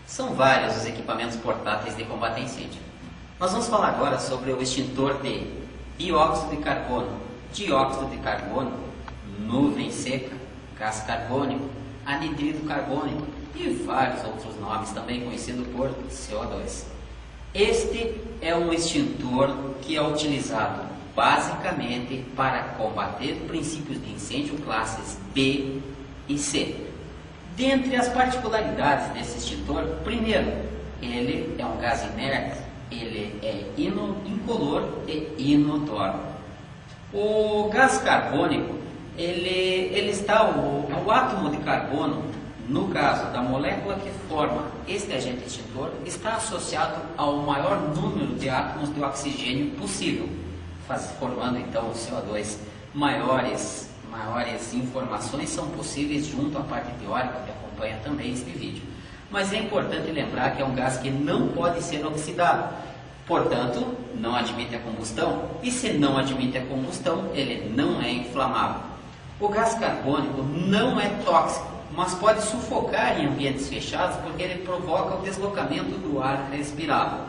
São vários os equipamentos portáteis de combate a incêndio. Nós vamos falar agora sobre o extintor de dióxido de carbono, dióxido de carbono, nuvem seca, gás carbônico, anidrido carbônico e vários outros nomes, também conhecido por CO2. Este é um extintor que é utilizado basicamente para combater princípios de incêndio classes B e C. Dentre as particularidades desse extintor, primeiro, ele é um gás inerte, ele é incolor e inodoro. O gás carbônico, ele está, o átomo de carbono, no caso da molécula que forma este agente extintor, está associado ao maior número de átomos de oxigênio possível, formando então o CO2. Maiores informações são possíveis junto à parte teórica que acompanha também este vídeo. Mas é importante lembrar que é um gás que não pode ser oxidado, portanto, não admite a combustão, e se não admite a combustão, ele não é inflamável. O gás carbônico não é tóxico, mas pode sufocar em ambientes fechados porque ele provoca o deslocamento do ar respirável.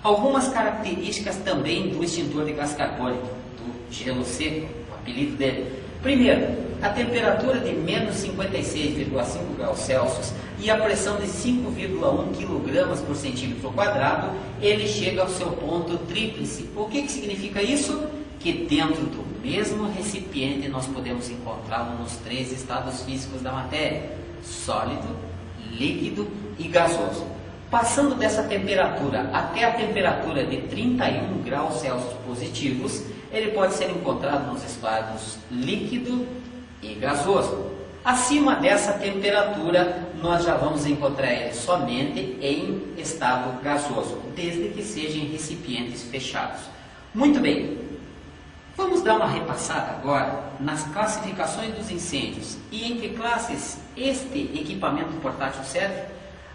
Algumas características também do extintor de gás carbônico, do gelo seco, o apelido dele. Primeiro, a temperatura de menos 56,5 graus Celsius e a pressão de 5,1 kg por centímetro quadrado, ele chega ao seu ponto tríplice. O que significa isso? Que dentro do mesmo recipiente nós podemos encontrá-lo nos três estados físicos da matéria: sólido, líquido e gasoso. Passando dessa temperatura até a temperatura de 31 graus Celsius positivos, ele pode ser encontrado nos estados líquido e gasoso. Acima dessa temperatura, nós já vamos encontrar ele somente em estado gasoso, desde que seja em recipientes fechados. Muito bem, vamos dar uma repassada agora nas classificações dos incêndios e em que classes este equipamento portátil serve.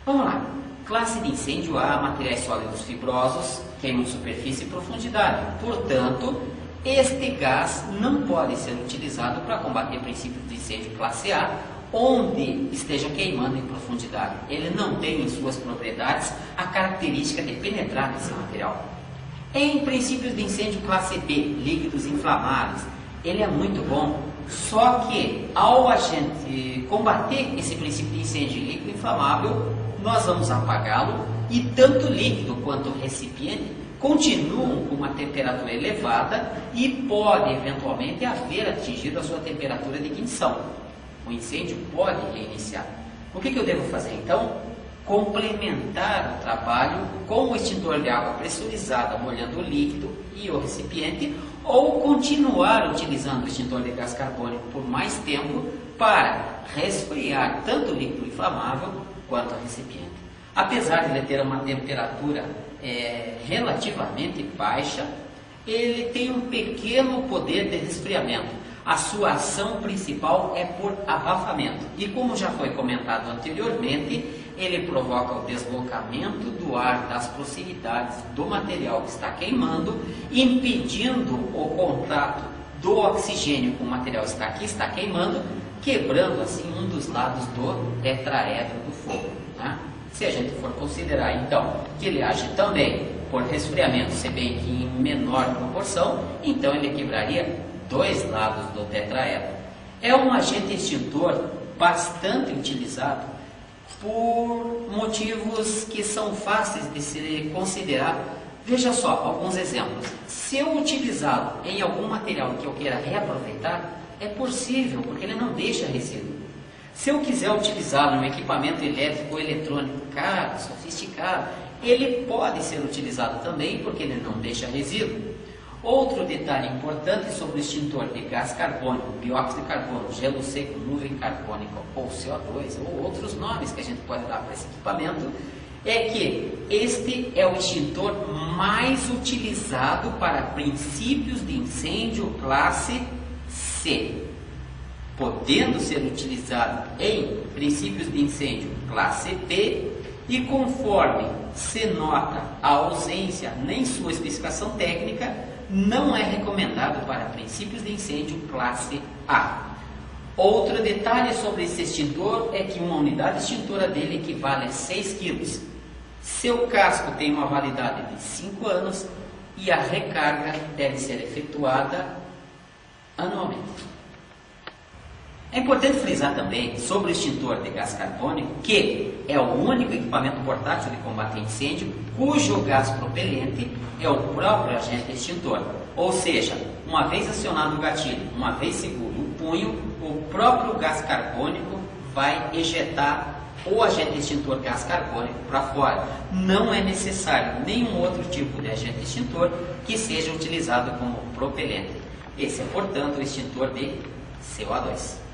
Vamos lá. Classe de incêndio A, materiais sólidos fibrosos, queimam superfície e profundidade. Portanto, este gás não pode ser utilizado para combater princípios de incêndio classe A, onde esteja queimando em profundidade. Ele não tem em suas propriedades a característica de penetrar nesse material. Em princípios de incêndio classe B, líquidos inflamáveis, ele é muito bom, só que ao a gente combater esse princípio de incêndio líquido inflamável, nós vamos apagá-lo e tanto o líquido quanto o recipiente continuam com uma temperatura elevada e pode eventualmente haver atingido a sua temperatura de ignição. O incêndio pode reiniciar. O que eu devo fazer então? Complementar o trabalho com o extintor de água pressurizada, molhando o líquido e o recipiente, ou continuar utilizando o extintor de gás carbônico por mais tempo para resfriar tanto o líquido inflamável quanto o recipiente. Apesar de ele ter uma temperatura relativamente baixa, ele tem um pequeno poder de resfriamento. A sua ação principal é por abafamento. E como já foi comentado anteriormente, ele provoca o deslocamento do ar das proximidades do material que está queimando, impedindo o contato do oxigênio com o material que está queimando, quebrando assim um dos lados do tetraedro do fogo. Né? Se a gente for considerar então que ele age também por resfriamento, se bem que em menor proporção, então ele quebraria dois lados do tetraedro. É um agente extintor bastante utilizado por motivos que são fáceis de se considerar. Veja só alguns exemplos. Se eu utilizá-lo em algum material que eu queira reaproveitar, é possível, porque ele não deixa resíduo. Se eu quiser utilizá-lo em um equipamento elétrico ou eletrônico caro, sofisticado, ele pode ser utilizado também, porque ele não deixa resíduo. Outro detalhe importante sobre o extintor de gás carbônico, dióxido de carbono, gelo seco, nuvem carbônica ou CO2, ou outros nomes que a gente pode dar para esse equipamento, é que este é o extintor mais utilizado para princípios de incêndio classe C, podendo ser utilizado em princípios de incêndio classe B, e conforme se nota a ausência nem sua especificação técnica, não é recomendado para princípios de incêndio classe A. Outro detalhe sobre esse extintor é que uma unidade extintora dele equivale a 6 kg. Seu casco tem uma validade de 5 anos e a recarga deve ser efetuada anualmente. É importante frisar também sobre o extintor de gás carbônico que é o único equipamento portátil de combate a incêndio cujo gás propelente é o próprio agente extintor. Ou seja, uma vez acionado o gatilho, uma vez seguro o punho, o próprio gás carbônico vai ejetar o agente extintor gás carbônico para fora. Não é necessário nenhum outro tipo de agente extintor que seja utilizado como propelente. Esse é, portanto, o extintor de CO2.